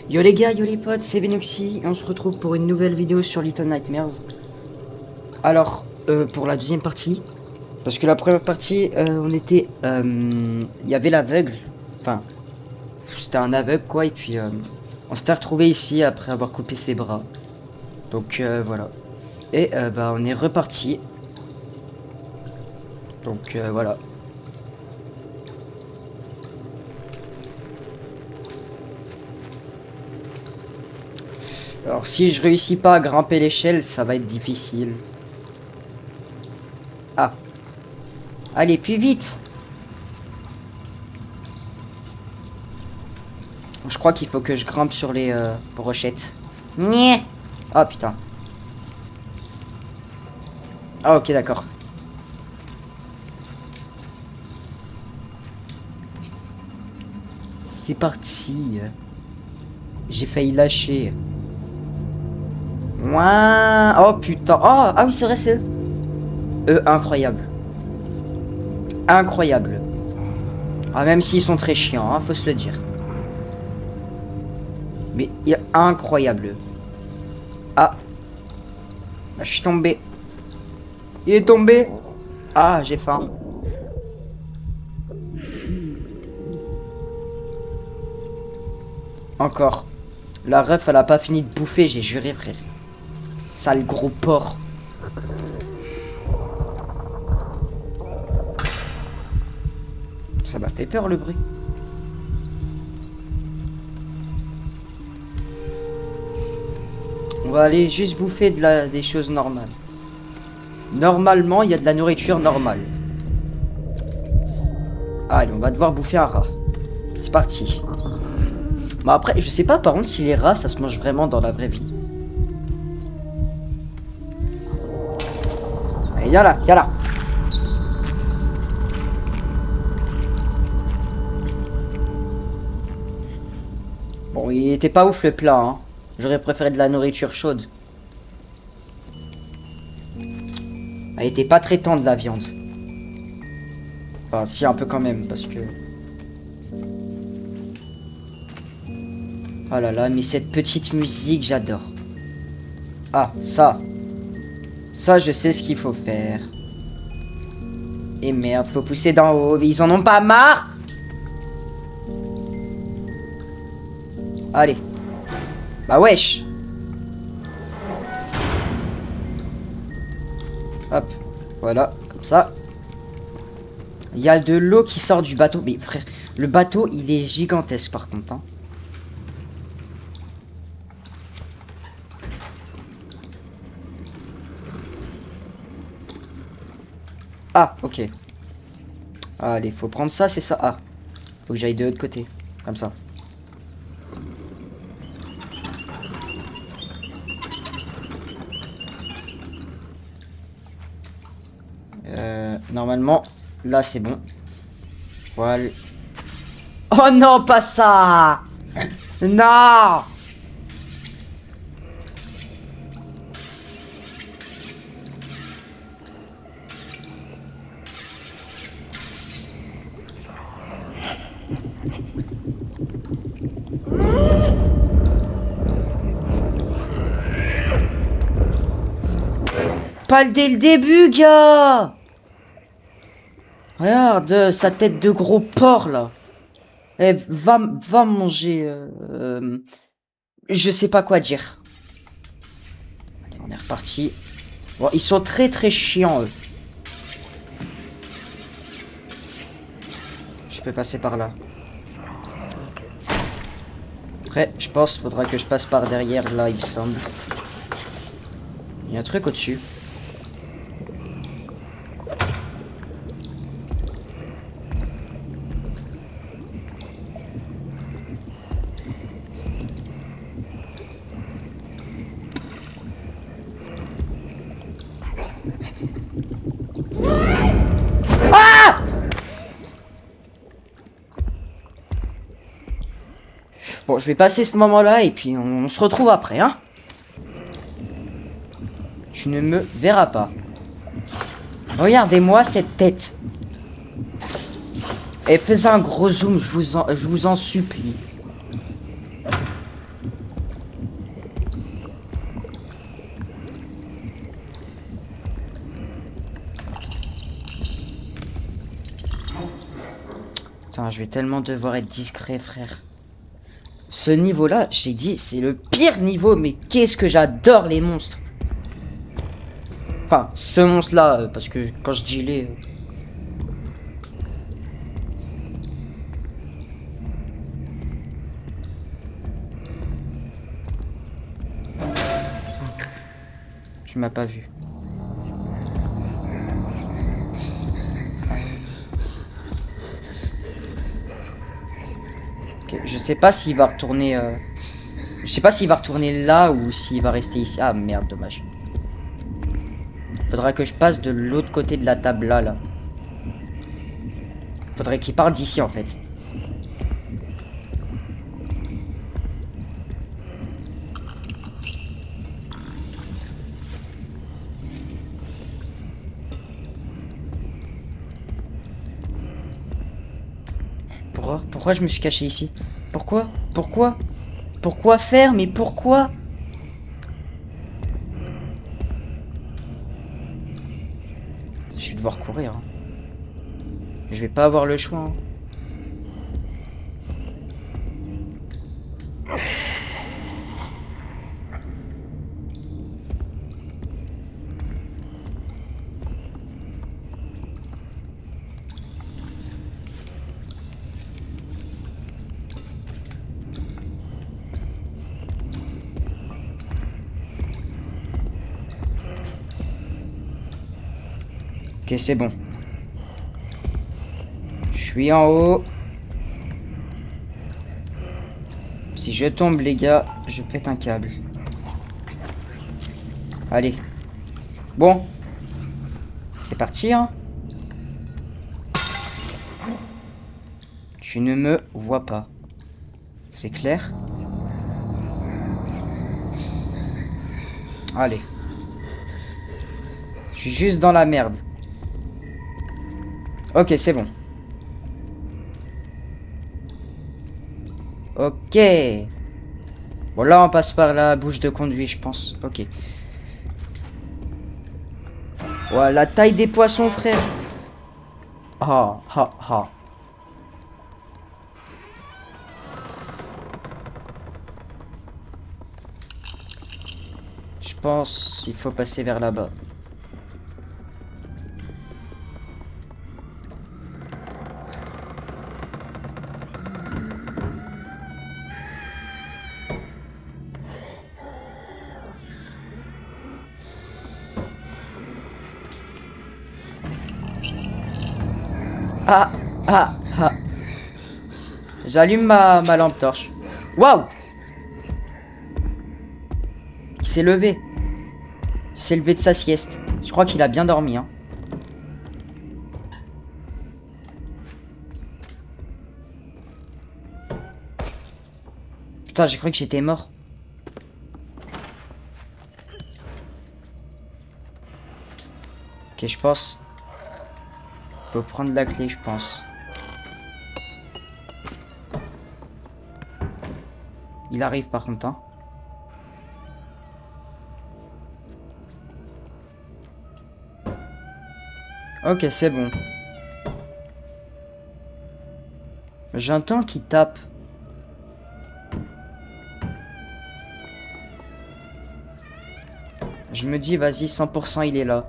Yo les gars, yo les potes, c'est Benoxy et on se retrouve pour une nouvelle vidéo sur Little Nightmares. Alors, pour la deuxième partie, parce que la première partie, il y avait l'aveugle, enfin, c'était un aveugle quoi, et puis on s'était retrouvé ici après avoir coupé ses bras. Donc voilà. Et bah on est reparti. Donc voilà. Alors si je réussis pas à grimper l'échelle, ça va être difficile. Ah, allez plus vite! Je crois qu'il faut que je grimpe sur les brochettes. Nyeh. Oh putain. Ah ok d'accord. C'est parti. J'ai failli lâcher. Ouin. Oh putain. Oh ah oui c'est vrai c'est eux. Incroyable. Incroyable. Ah même s'ils sont très chiants, hein, faut se le dire. Mais il est incroyable. Ah. Je suis tombé. Il est tombé. Ah j'ai faim. Encore. La ref elle a pas fini de bouffer, j'ai juré frère. Sale gros porc. Ça m'a fait peur le bruit. On va aller juste bouffer des choses normales. Normalement, il y a de la nourriture normale. Allez, on va devoir bouffer un rat. C'est parti. Bon après, je sais pas par contre si les rats, ça se mange vraiment dans la vraie vie. Allez, viens là, viens là. Bon, il était pas ouf le plat, hein. J'aurais préféré de la nourriture chaude. Elle était pas très tendre la viande. Enfin, si, un peu quand même, parce que... Oh là là, mais cette petite musique, j'adore. Ah, ça. Ça, je sais ce qu'il faut faire. Et merde, faut pousser d'en haut. Mais ils en ont pas marre. Allez. Bah wesh. Hop. Voilà, comme ça. Il y a de l'eau qui sort du bateau. Mais frère, le bateau, il est gigantesque par contre. Hein. Ah, ok. Allez, faut prendre ça, c'est ça. Ah, faut que j'aille de l'autre côté. Comme ça. Normalement, là c'est bon. Voilà. Oh non, pas ça! Non! Pas dès le début, gars! Regarde sa tête de gros porc là. Eh, va manger. Je sais pas quoi dire. Allez, on est reparti. Bon, ils sont très très chiants eux. Je peux passer par là. Après, je pense faudra que je passe par derrière là, il me semble. Il y a un truc au-dessus. Ah! Bon, je vais passer ce moment-là et puis on se retrouve après, hein. Tu ne me verras pas. Regardez-moi cette tête. Et faites un gros zoom, je vous en supplie. Putain, je vais tellement devoir être discret, frère. Ce niveau-là, j'ai dit, c'est le pire niveau, mais qu'est-ce que j'adore les monstres. Enfin, ce monstre-là, parce que quand je dis les... Tu m'as pas vu. Ok, je sais pas s'il va retourner... Je sais pas s'il va retourner là ou s'il va rester ici. Ah merde, dommage. Faudra que je passe de l'autre côté de la table là. Faudrait qu'il parte d'ici en fait. Pourquoi je me suis caché ici? Pourquoi? Pourquoi faire? Mais pourquoi? Je vais devoir courir. Hein. Je vais pas avoir le choix. Hein. Ok, c'est bon. Je suis en haut. Si je tombe, les gars, je pète un câble. Allez. Bon. C'est parti, hein. Tu ne me vois pas. C'est clair? Allez. Je suis juste dans la merde. Ok, c'est bon. Ok. Bon, là, on passe par la bouche de conduit, je pense. Ok. Voilà, la taille des poissons, frère. Ah, ah, ah. Je pense qu'il faut passer vers là-bas. Ah, ah, ah. J'allume ma lampe torche. Waouh! Il s'est levé. Il s'est levé de sa sieste. Je crois qu'il a bien dormi, hein. Putain, j'ai cru que j'étais mort. Ok, je pense. Faut prendre la clé, je pense. Il arrive par contre, hein. Ok, c'est bon. J'entends qu'il tape. Je me dis, vas-y, 100% il est là.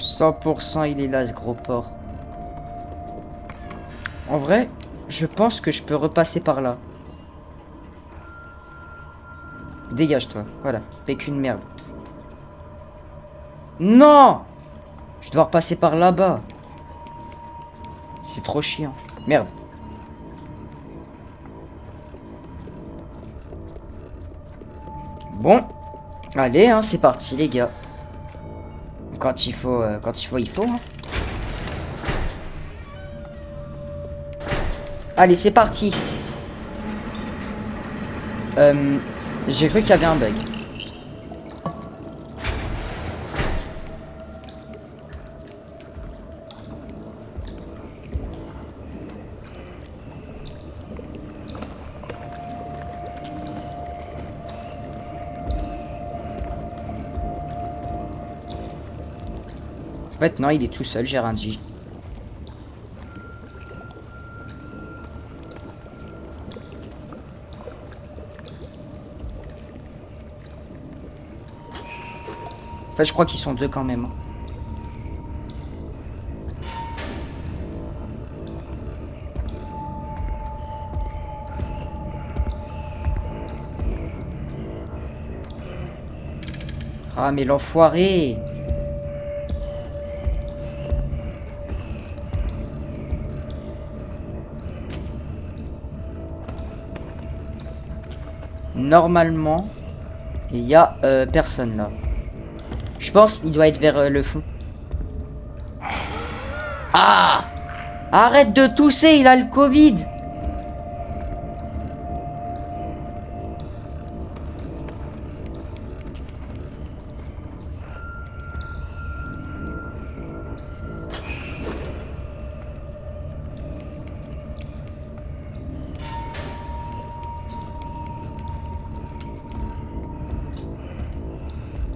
« 100% il est là, ce gros porc. » En vrai, je pense que je peux repasser par là. Dégage-toi. Voilà. Fais qu'une merde. Non! Je dois repasser par là-bas. C'est trop chiant. Merde. Bon. Allez, hein, c'est parti, les gars. Quand il faut, il faut. Hein. Allez, c'est parti. J'ai cru qu'il y avait un bug. fait, non, il est tout seul, j'ai rien dit. En fait, je crois qu'ils sont deux quand même. Ah, mais l'enfoiré! Normalement, il y a personne là. Je pense qu'il doit être vers le fond. Ah! Arrête de tousser, il a le Covid!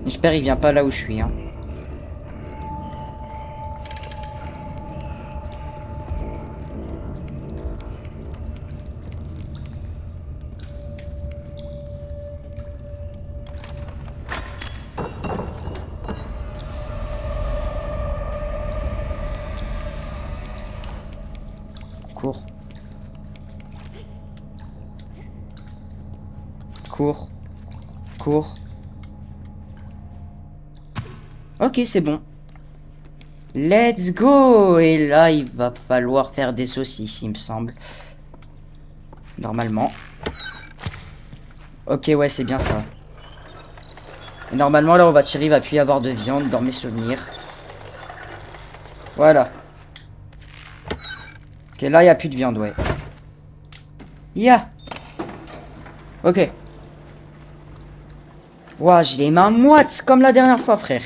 J'espère qu'il vient pas là où je suis, hein. Cours. Cours. Cours. Ok, c'est bon. Let's go! Et là, il va falloir faire des saucisses, il me semble. Normalement. Ok, ouais, c'est bien ça. Et normalement, là, on va tirer, il va plus y avoir de viande dans mes souvenirs. Voilà. Ok, là, il n'y a plus de viande, ouais. Ya! Ok. Ouah, j'ai les mains moites, comme la dernière fois, frère.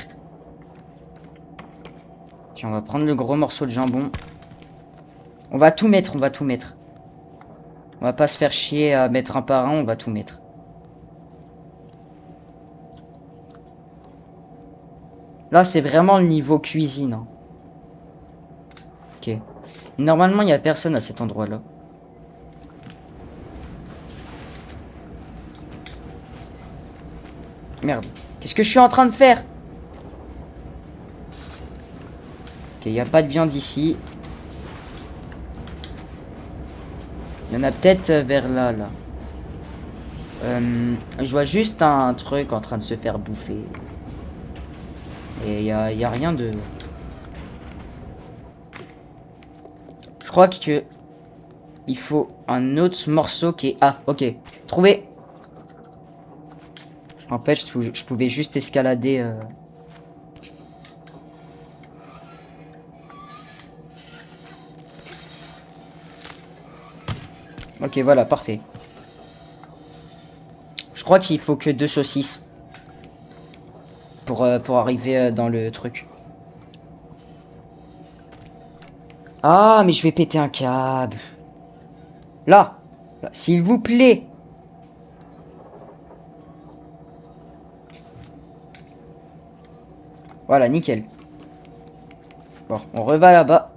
Tiens, on va prendre le gros morceau de jambon. On va tout mettre, on va tout mettre. On va pas se faire chier à mettre un par un, on va tout mettre. Là, c'est vraiment le niveau cuisine, hein. Ok. Normalement, il n'y a personne à cet endroit-là. Merde. Qu'est-ce que je suis en train de faire? Ok, il n'y a pas de viande ici. Il y en a peut-être vers là, là. Je vois juste un truc en train de se faire bouffer. Et y a rien de... Je crois que... Il faut un autre morceau qui est... Ah, ok. Trouvé. En fait, je pouvais juste escalader... Ok, voilà, parfait. Je crois qu'il faut que 2 saucisses. Pour arriver dans le truc. Ah, mais je vais péter un câble. Là, là, s'il vous plaît. Voilà, nickel. Bon, on reva là-bas.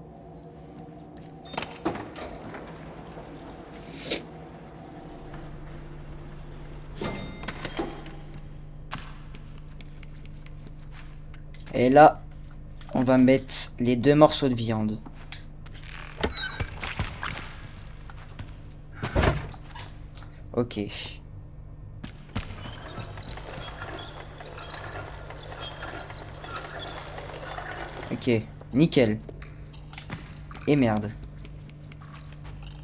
Et là, on va mettre les 2 morceaux de viande. Ok. Ok, nickel. Et merde.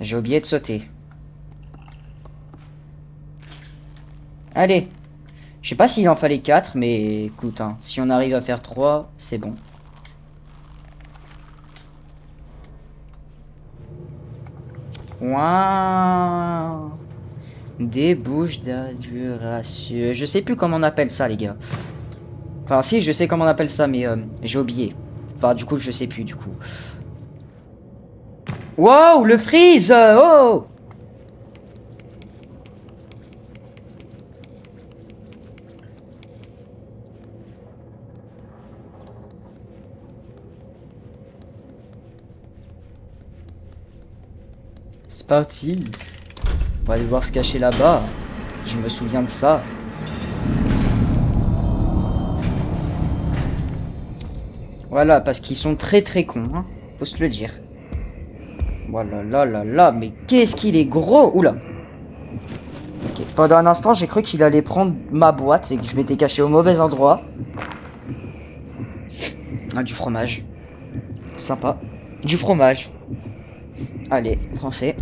J'ai oublié de sauter. Allez. Je sais pas s'il en fallait 4, mais écoute, hein, si on arrive à faire 3, c'est bon. Ouah. Des bouches d'adjuration. Je sais plus comment on appelle ça, les gars. Enfin, si, je sais comment on appelle ça, mais j'ai oublié. Enfin, du coup, je sais plus, du coup. Wow, le freeze! Oh! C'est parti. On va aller voir se cacher là-bas. Je me souviens de ça. Voilà, parce qu'ils sont très très cons, hein. Faut se le dire. Voilà, là, là, là, mais qu'est-ce qu'il est gros. Oula. Ok, pendant un instant, j'ai cru qu'il allait prendre ma boîte et que je m'étais caché au mauvais endroit. Ah, du fromage. Sympa. Du fromage. Allez, français.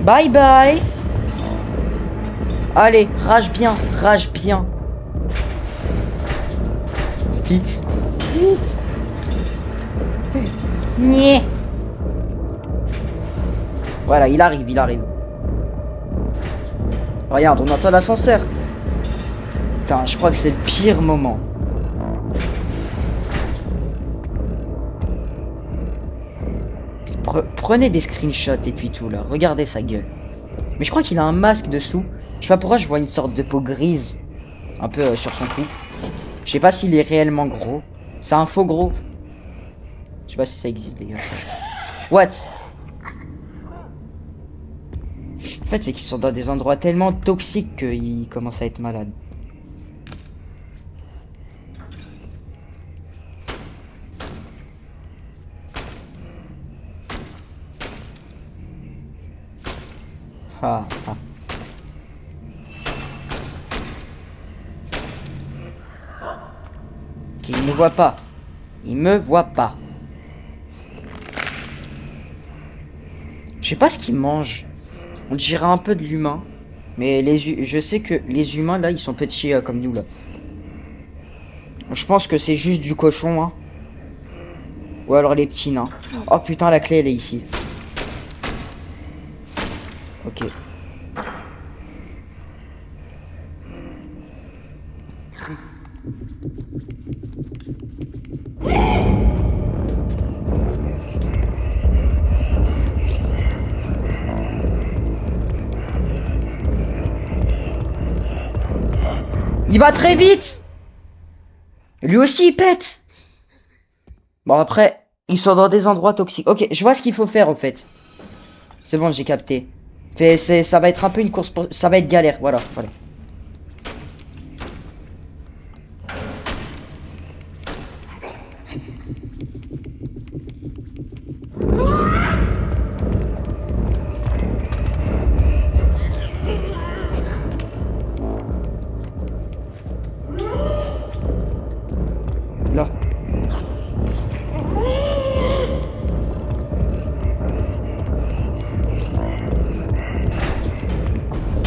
Bye bye. Allez, rage bien, rage bien. Vite, vite. Niais. Voilà, il arrive, il arrive. Regarde, on entend l'ascenseur. Putain, je crois que c'est le pire moment. Prenez des screenshots et puis tout là. Regardez sa gueule. Mais je crois qu'il a un masque dessous. Je sais pas pourquoi je vois une sorte de peau grise. Un peu sur son cou. Je sais pas s'il est réellement gros. C'est un faux gros. Je sais pas si ça existe les gars. Ça. What? En fait c'est qu'ils sont dans des endroits tellement toxiques qu'ils commencent à être malades. Ah, ah. Ok, il me voit pas. Il me voit pas. Je sais pas ce qu'il mange. On dirait un peu de l'humain. Mais je sais que les humains là, ils sont petits comme nous là. Je pense que c'est juste du cochon, hein. Ou alors les petits nains. Oh putain, la clé elle est ici. Ok. Il va très vite. Lui aussi il pète. Bon après, ils sont dans des endroits toxiques. Ok, je vois ce qu'il faut faire au fait. C'est bon, j'ai capté. Ça va être un peu une course, ça va être galère, voilà, voilà. Là.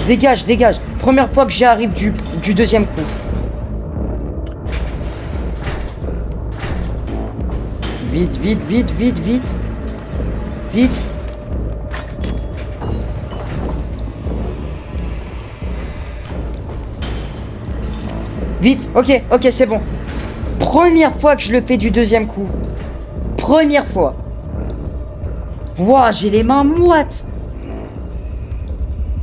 Dégage, dégage. Première fois que j'y arrive du deuxième coup. Vite, vite, vite, vite, vite. Vite. Vite, ok, ok, c'est bon. Première fois que je le fais du deuxième coup. Première fois. Ouah, j'ai les mains moites.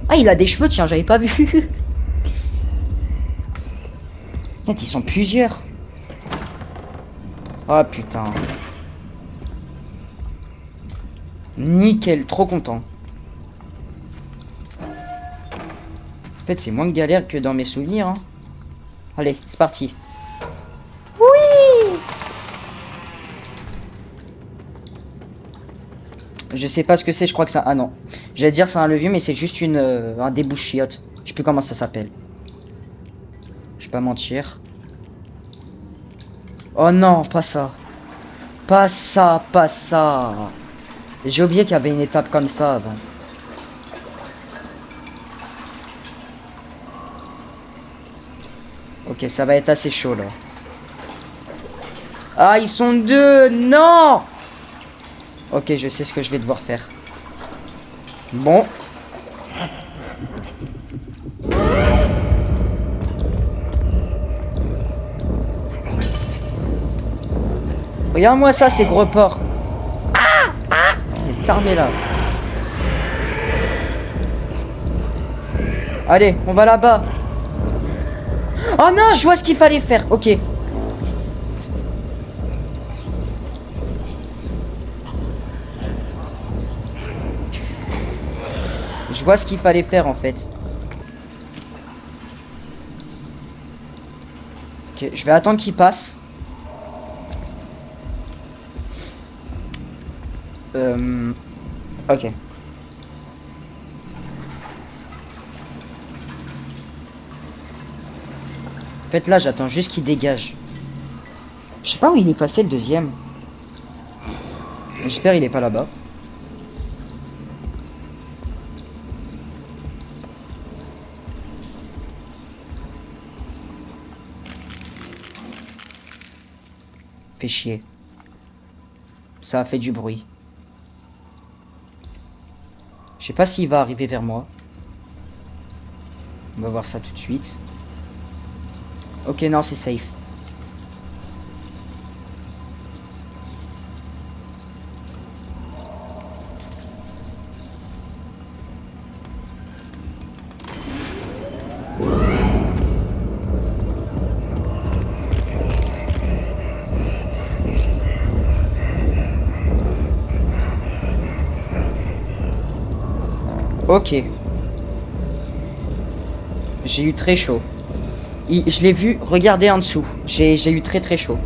Ah, il a des cheveux, tiens, j'avais pas vu. En fait, ils sont plusieurs. Oh putain. Nickel, trop content. En fait, c'est moins de galère que dans mes souvenirs. Hein. Allez, c'est parti. Oui. Je sais pas ce que c'est, je crois que ça... Ah non. J'allais dire c'est un levier, mais c'est juste un débouche-chiotte. Je sais plus comment ça s'appelle. Je vais pas mentir. Oh non, pas ça. Pas ça, pas ça. J'ai oublié qu'il y avait une étape comme ça avant. Ok, ça va être assez chaud là. Ah, ils sont deux. Non. Ok, je sais ce que je vais devoir faire. Bon. Regarde-moi ça, ces gros porcs. Ah, ah. Fermez là. Allez, on va là-bas. Oh non, je vois ce qu'il fallait faire. Ok. Je vois ce qu'il fallait faire en fait. Ok, je vais attendre qu'il passe. Ok. En fait là j'attends juste qu'il dégage. Je sais pas où il est passé le deuxième. J'espère il est pas là-bas. Fait chier. Ça a fait du bruit. Je sais pas s'il va arriver vers moi. On va voir ça tout de suite. Ok, non, c'est safe. Ok. J'ai eu très chaud. Je l'ai vu, regardez en dessous. J'ai eu très très chaud.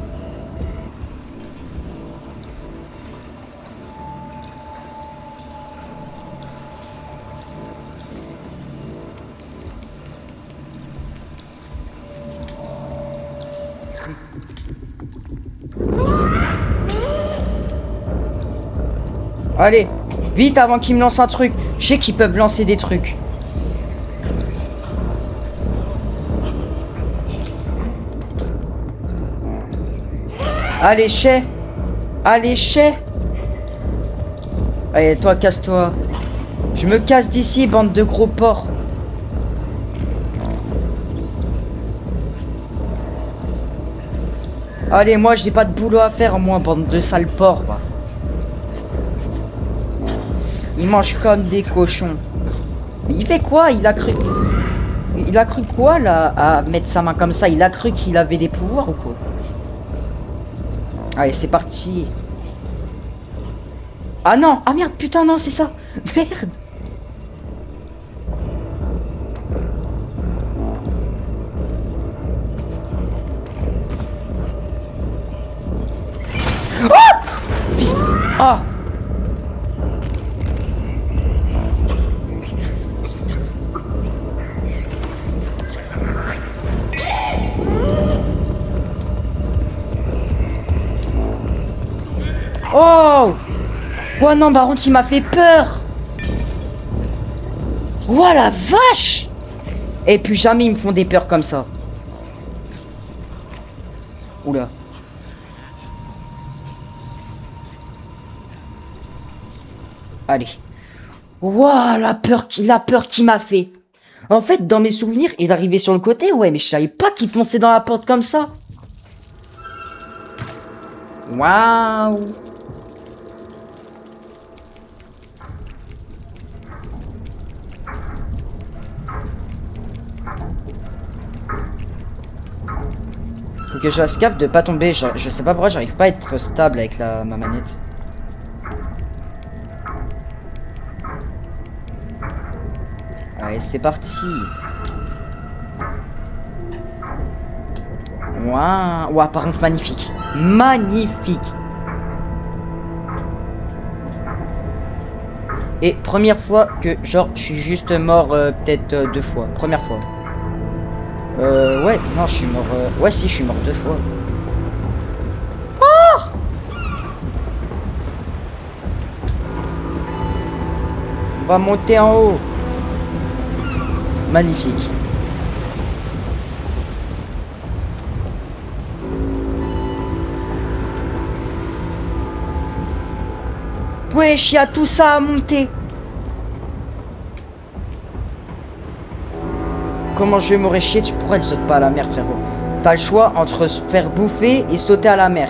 Allez, vite avant qu'ils me lancent un truc. Je sais qu'ils peuvent lancer des trucs. Allez, chais. Allez, chais. Allez, toi, casse-toi. Je me casse d'ici, bande de gros porcs. Allez, moi, j'ai pas de boulot à faire, moi, bande de sales porcs, quoi. Ils mangent comme des cochons. Mais il fait quoi? Il a cru... Il a cru quoi, là, à mettre sa main comme ça? Il a cru qu'il avait des pouvoirs ou quoi? Allez, c'est parti. Ah non! Ah merde, putain, non, c'est ça! Merde! Ah! Oh! Oh non, par contre, il m'a fait peur! Oh la vache! Et puis jamais ils me font des peurs comme ça. Oula. Allez. Ouah, la peur qu'il m'a fait. En fait, dans mes souvenirs, il arrivait sur le côté, ouais, mais je savais pas qu'il fonçait dans la porte comme ça. Waouh. Faut que je fasse gaffe de pas tomber. Je sais pas pourquoi j'arrive pas à être stable avec ma manette. Allez, c'est parti. Waouh. Ouah, par contre, magnifique. Magnifique. Et première fois que, genre, je suis juste mort peut-être 2 fois. Première fois. Ouais, non, je suis mort. Ouais, si, je suis mort 2 fois. Oh! On va monter en haut. Magnifique. Wesh, il y a tout ça à monter. Comment je vais m'aurais chier, pourquoi tu sautes pas à la mer, frérot? T'as le choix entre se faire bouffer et sauter à la mer.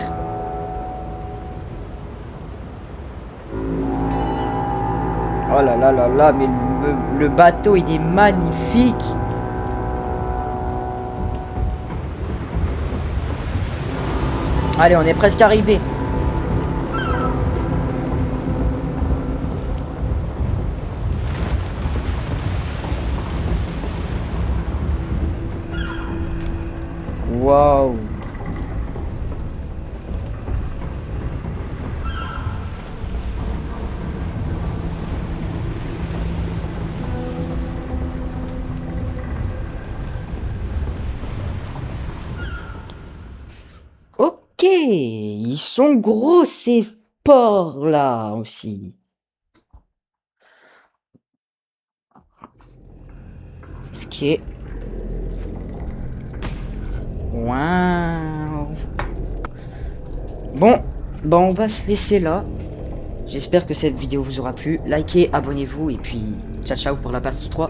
Oh là là là là, mais le bateau, il est magnifique. Allez, on est presque arrivé. Waouh. Ok, ils sont gros ces porcs là aussi. Ok. Waouh. Bon, on va se laisser là. J'espère que cette vidéo vous aura plu. Likez, abonnez-vous et puis ciao ciao pour la partie 3.